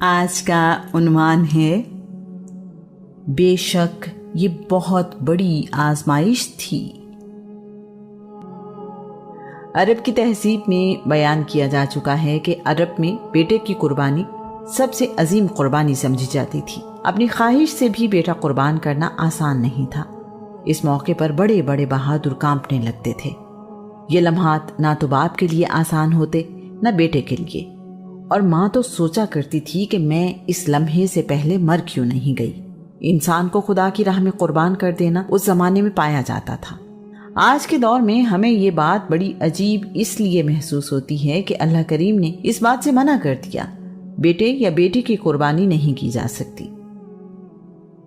آج کا عنوان ہے بے شک یہ بہت بڑی آزمائش تھی۔ عرب کی تہذیب میں بیان کیا جا چکا ہے کہ عرب میں بیٹے کی قربانی سب سے عظیم قربانی سمجھی جاتی تھی۔ اپنی خواہش سے بھی بیٹا قربان کرنا آسان نہیں تھا۔ اس موقع پر بڑے بڑے بہادر کانپنے لگتے تھے۔ یہ لمحات نہ تو باپ کے لیے آسان ہوتے نہ بیٹے کے لیے، اور ماں تو سوچا کرتی تھی کہ میں اس لمحے سے پہلے مر کیوں نہیں گئی۔ انسان کو خدا کی راہ میں قربان کر دینا اس زمانے میں پایا جاتا تھا۔ آج کے دور میں ہمیں یہ بات بڑی عجیب اس لیے محسوس ہوتی ہے کہ اللہ کریم نے اس بات سے منع کر دیا، بیٹے یا بیٹی کی قربانی نہیں کی جا سکتی۔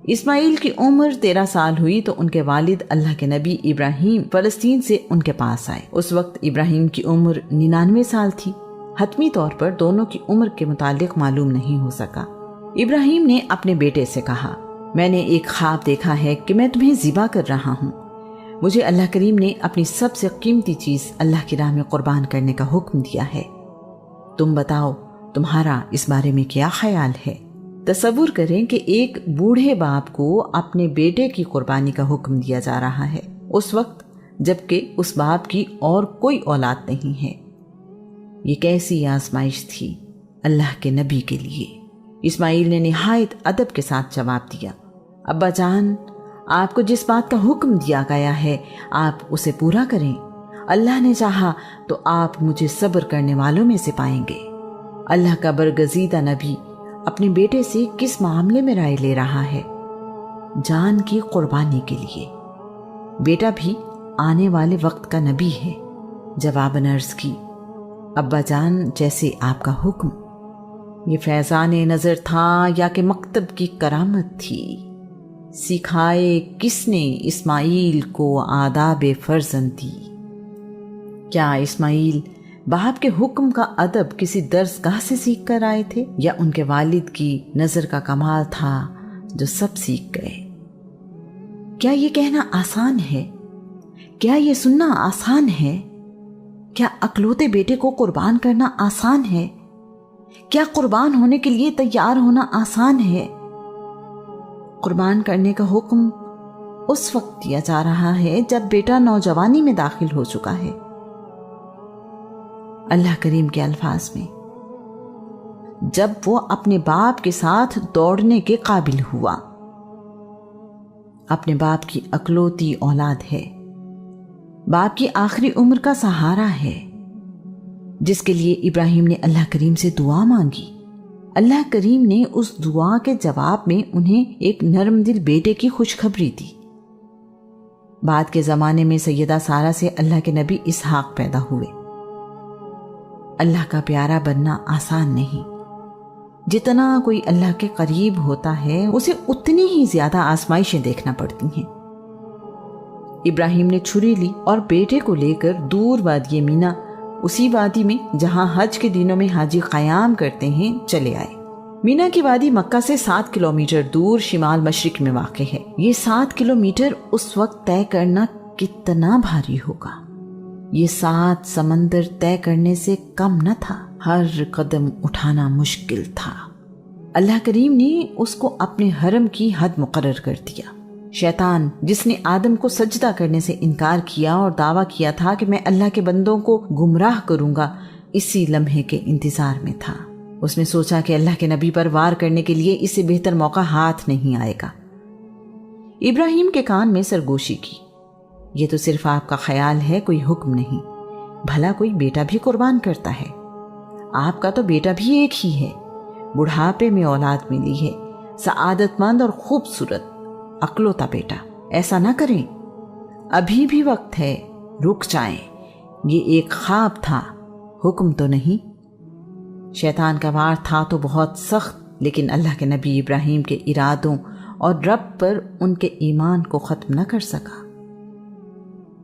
اسماعیل کی عمر 13 سال ہوئی تو ان کے والد اللہ کے نبی ابراہیم فلسطین سے ان کے پاس آئے۔ اس وقت ابراہیم کی عمر 99 سال تھی۔ حتمی طور پر دونوں کی عمر کے متعلق معلوم نہیں ہو سکا۔ ابراہیم نے اپنے بیٹے سے کہا، میں نے ایک خواب دیکھا ہے کہ میں تمہیں ذبح کر رہا ہوں۔ مجھے اللہ کریم نے اپنی سب سے قیمتی چیز اللہ کی راہ میں قربان کرنے کا حکم دیا ہے۔ تم بتاؤ تمہارا اس بارے میں کیا خیال ہے؟ تصور کریں کہ ایک بوڑھے باپ کو اپنے بیٹے کی قربانی کا حکم دیا جا رہا ہے، اس وقت جبکہ اس باپ کی اور کوئی اولاد نہیں ہے۔ یہ کیسی آزمائش تھی اللہ کے نبی کے لیے۔ اسماعیل نے نہایت ادب کے ساتھ جواب دیا، ابا جان، آپ کو جس بات کا حکم دیا گیا ہے آپ اسے پورا کریں۔ اللہ نے چاہا تو آپ مجھے صبر کرنے والوں میں سے پائیں گے۔ اللہ کا برگزیدہ نبی اپنے بیٹے سے کس معاملے میں رائے لے رہا ہے؟ جان کی قربانی کے لیے۔ بیٹا بھی آنے والے وقت کا نبی ہے۔ جواباً عرض کی، ابا جان، جیسے آپ کا حکم۔ یہ فیضان نظر تھا یا کہ مکتب کی کرامت تھی؟ سکھائے کس نے اسماعیل کو آداب فرزندی؟ کیا اسماعیل باپ کے حکم کا ادب کسی درس گاہ سے سیکھ کر آئے تھے، یا ان کے والد کی نظر کا کمال تھا جو سب سیکھ گئے؟ کیا یہ کہنا آسان ہے؟ کیا یہ سننا آسان ہے؟ کیا اکلوتے بیٹے کو قربان کرنا آسان ہے؟ کیا قربان ہونے کے لیے تیار ہونا آسان ہے؟ قربان کرنے کا حکم اس وقت دیا جا رہا ہے جب بیٹا نوجوانی میں داخل ہو چکا ہے۔ اللہ کریم کے الفاظ میں، جب وہ اپنے باپ کے ساتھ دوڑنے کے قابل ہوا۔ اپنے باپ کی اکلوتی اولاد ہے، باپ کی آخری عمر کا سہارا ہے، جس کے لیے ابراہیم نے اللہ کریم سے دعا مانگی۔ اللہ کریم نے اس دعا کے جواب میں انہیں ایک نرم دل بیٹے کی خوشخبری دی۔ بعد کے زمانے میں سیدہ سارہ سے اللہ کے نبی اسحاق پیدا ہوئے۔ اللہ کا پیارا بننا آسان نہیں۔ جتنا کوئی اللہ کے قریب ہوتا ہے اسے اتنی ہی زیادہ آزمائشیں دیکھنا پڑتی ہیں۔ ابراہیم نے چھری لی اور بیٹے کو لے کر دور وادی مینا، اسی وادی میں جہاں حج کے دنوں میں حاجی قیام کرتے ہیں، چلے آئے۔ مینا کی وادی مکہ سے 7 کلومیٹر دور شمال مشرق میں واقع ہے۔ یہ 7 کلومیٹر اس وقت طے کرنا کتنا بھاری ہوگا؟ یہ 7 سمندر طے کرنے سے کم نہ تھا۔ ہر قدم اٹھانا مشکل تھا۔ اللہ کریم نے اس کو اپنے حرم کی حد مقرر کر دیا۔ شیطان، جس نے آدم کو سجدہ کرنے سے انکار کیا اور دعویٰ کیا تھا کہ میں اللہ کے بندوں کو گمراہ کروں گا، اسی لمحے کے انتظار میں تھا۔ اس نے سوچا کہ اللہ کے نبی پر وار کرنے کے لیے اس سے بہتر موقع ہاتھ نہیں آئے گا۔ ابراہیم کے کان میں سرگوشی کی، یہ تو صرف آپ کا خیال ہے، کوئی حکم نہیں۔ بھلا کوئی بیٹا بھی قربان کرتا ہے؟ آپ کا تو بیٹا بھی ایک ہی ہے، بڑھاپے میں اولاد ملی ہے، سعادت مند اور خوبصورت اکلوتا بیٹا۔ ایسا نہ کریں، ابھی بھی وقت ہے، رک جائیں۔ یہ ایک خواب تھا، حکم تو نہیں۔ شیطان کا وار تھا تو بہت سخت، لیکن اللہ کے نبی ابراہیم کے ارادوں اور رب پر ان کے ایمان کو ختم نہ کر سکا۔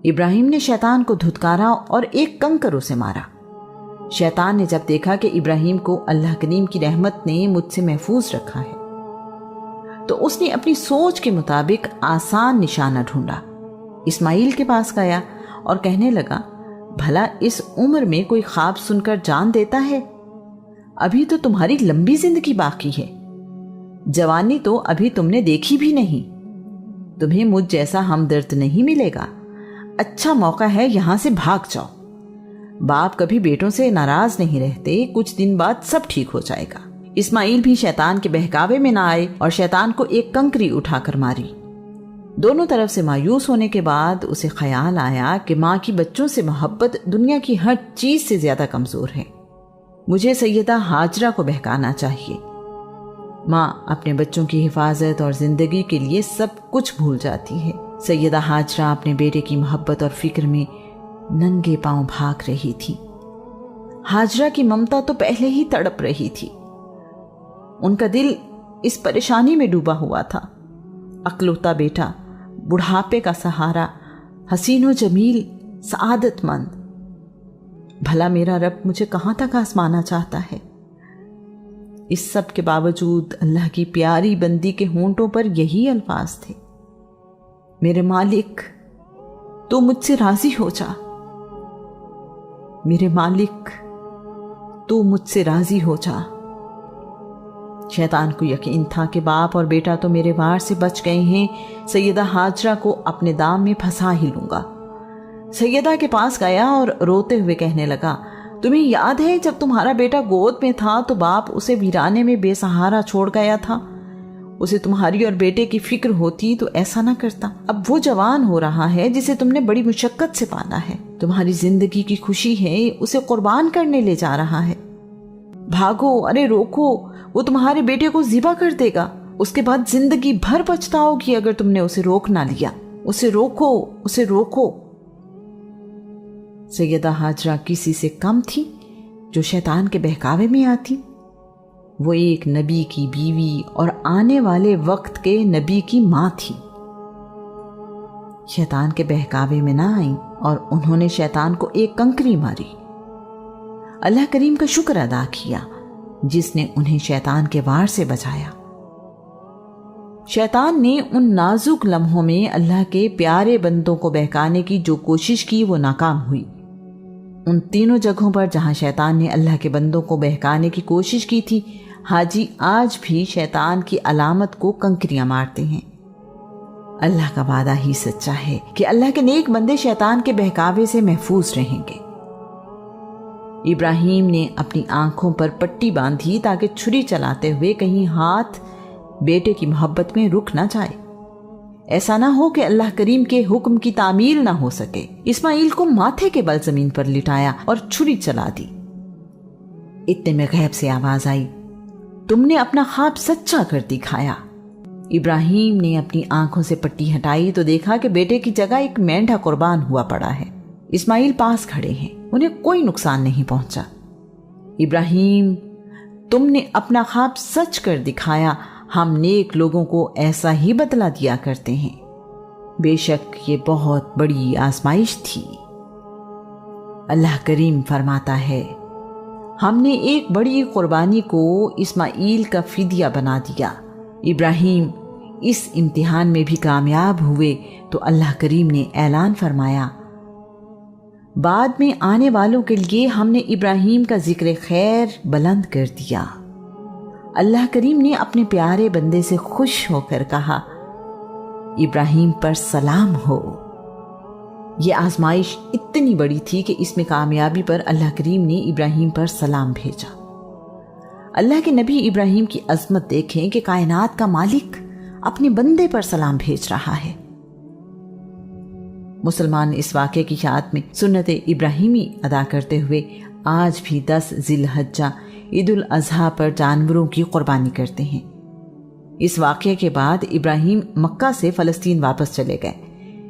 ابراہیم نے شیطان کو دھتکارا اور ایک کنکر اسے مارا۔ شیطان نے جب دیکھا کہ ابراہیم کو اللہ کریم کی رحمت نے مجھ سے محفوظ رکھا ہے تو اس نے اپنی سوچ کے مطابق آسان نشانہ ڈھونڈا۔ اسماعیل کے پاس گیا اور کہنے لگا، بھلا اس عمر میں کوئی خواب سن کر جان دیتا ہے؟ ابھی تو تمہاری لمبی زندگی باقی ہے، جوانی تو ابھی تم نے دیکھی بھی نہیں، تمہیں مجھ جیسا ہمدرد نہیں ملے گا، اچھا موقع ہے یہاں سے بھاگ جاؤ۔ باپ کبھی بیٹوں سے ناراض نہیں رہتے، کچھ دن بعد سب ٹھیک ہو جائے گا۔ اسماعیل بھی شیطان کے بہکاوے میں نہ آئے اور شیطان کو ایک کنکری اٹھا کر ماری۔ دونوں طرف سے مایوس ہونے کے بعد اسے خیال آیا کہ ماں کی بچوں سے محبت دنیا کی ہر چیز سے زیادہ کمزور ہے، مجھے سیدہ ہاجرہ کو بہکانا چاہیے۔ ماں اپنے بچوں کی حفاظت اور زندگی کے لیے سب کچھ بھول جاتی ہے۔ سیدہ ہاجرہ اپنے بیٹے کی محبت اور فکر میں ننگے پاؤں بھاگ رہی تھی۔ ہاجرہ کی ممتا تو پہلے ہی تڑپ رہی تھی، ان کا دل اس پریشانی میں ڈوبا ہوا تھا۔ اکلوتا بیٹا، بڑھاپے کا سہارا، حسین و جمیل، سعادت مند، بھلا میرا رب مجھے کہاں تک آزمانا چاہتا ہے؟ اس سب کے باوجود اللہ کی پیاری بندی کے ہونٹوں پر یہی الفاظ تھے، میرے مالک تو مجھ سے راضی ہو جا، میرے مالک تو مجھ سے راضی ہو جا۔ شیطان کو یقین تھا کہ باپ اور بیٹا تو میرے وار سے بچ گئے ہیں، سیدہ ہاجرہ کو اپنے دام میں پھنسا ہی لوں گا۔ سیدہ کے پاس گیا اور روتے ہوئے کہنے لگا، تمہیں یاد ہے جب تمہارا بیٹا گود میں تھا تو باپ اسے ویرانے میں بے سہارا چھوڑ گیا تھا؟ اسے تمہاری اور بیٹے کی فکر ہوتی تو ایسا نہ کرتا۔ اب وہ جوان ہو رہا ہے جسے تم نے بڑی مشقت سے پالا ہے، تمہاری زندگی کی خوشی ہے، اسے قربان کرنے لے جا رہا ہے۔ بھاگو، ارے روکو، وہ تمہارے بیٹے کو ذبح کر دے گا، اس کے بعد زندگی بھر پچھتاؤ گی اگر تم نے اسے روک نہ لیا۔ اسے روکو، اسے روکو۔ سیدہ ہاجرہ کسی سے کم تھی جو شیطان کے بہکاوے میں آتی؟ وہ ایک نبی کی بیوی اور آنے والے وقت کے نبی کی ماں تھی۔ شیطان کے بہکاوے میں نہ آئیں اور انہوں نے شیطان کو ایک کنکری ماری۔ اللہ کریم کا شکر ادا کیا جس نے انہیں شیطان کے وار سے بچایا۔ شیطان نے ان نازک لمحوں میں اللہ کے پیارے بندوں کو بہکانے کی جو کوشش کی وہ ناکام ہوئی۔ ان تینوں جگہوں پر جہاں شیطان نے اللہ کے بندوں کو بہکانے کی کوشش کی تھی، حاجی آج بھی شیطان کی علامت کو کنکریاں مارتے ہیں۔ اللہ کا وعدہ ہی سچا ہے کہ اللہ کے نیک بندے شیطان کے بہکاوے سے محفوظ رہیں گے۔ ابراہیم نے اپنی آنکھوں پر پٹی باندھی تاکہ چھری چلاتے ہوئے کہیں ہاتھ بیٹے کی محبت میں رک نہ جائے، ایسا نہ ہو کہ اللہ کریم کے حکم کی تعمیل نہ ہو سکے۔ اسماعیل کو ماتھے کے بل زمین پر لٹایا اور چھری چلا دی۔ اتنے میں غیب سے آواز آئی، تم نے اپنا خواب سچا کر دکھایا۔ ابراہیم نے اپنی آنکھوں سے پٹی ہٹائی تو دیکھا کہ بیٹے کی جگہ ایک مینڈھا قربان ہوا پڑا ہے۔ اسماعیل پاس کھڑے ہیں، انہیں کوئی نقصان نہیں پہنچا۔ ابراہیم، تم نے اپنا خواب سچ کر دکھایا، ہم نیک لوگوں کو ایسا ہی بتلا دیا کرتے ہیں۔ بے شک یہ بہت بڑی آزمائش تھی۔ اللہ کریم فرماتا ہے، ہم نے ایک بڑی قربانی کو اسماعیل کا فدیہ بنا دیا۔ ابراہیم اس امتحان میں بھی کامیاب ہوئے تو اللہ کریم نے اعلان فرمایا، بعد میں آنے والوں کے لیے ہم نے ابراہیم کا ذکر خیر بلند کر دیا۔ اللہ کریم نے اپنے پیارے بندے سے خوش ہو کر کہا، ابراہیم پر سلام ہو۔ یہ آزمائش اتنی بڑی تھی کہ اس میں کامیابی پر اللہ کریم نے ابراہیم پر سلام بھیجا۔ اللہ کے نبی ابراہیم کی عظمت دیکھیں کہ کائنات کا مالک اپنے بندے پر سلام بھیج رہا ہے۔ مسلمان اس واقعے کی یاد میں سنت ابراہیمی ادا کرتے ہوئے آج بھی 10 ذی الحجہ عید الاضحیٰ پر جانوروں کی قربانی کرتے ہیں۔ اس واقعے کے بعد ابراہیم مکہ سے فلسطین واپس چلے گئے۔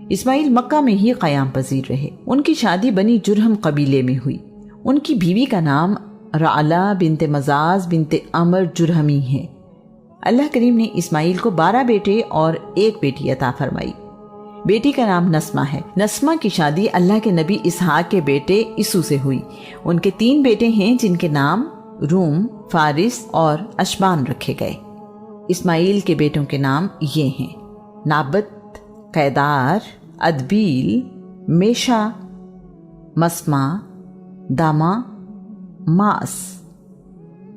اسماعیل مکہ میں ہی قیام پذیر رہے۔ ان کی شادی بنی جرہم قبیلے میں ہوئی۔ ان کی بیوی کا نام رعلہ بنت مزاز بنت عمر جرہمی ہے۔ اللہ کریم نے اسماعیل کو 12 بیٹے اور 1 بیٹی عطا فرمائی۔ بیٹی کا نام نسمہ ہے۔ نسمہ کی شادی اللہ کے نبی اسحاق کے بیٹے عیسو سے ہوئی۔ ان کے 3 بیٹے ہیں جن کے نام روم، فارس اور اشبان رکھے گئے۔ اسماعیل کے بیٹوں کے نام یہ ہیں: نابت، قیدار، ادبیل، میشا، مسمع، داما، ماس،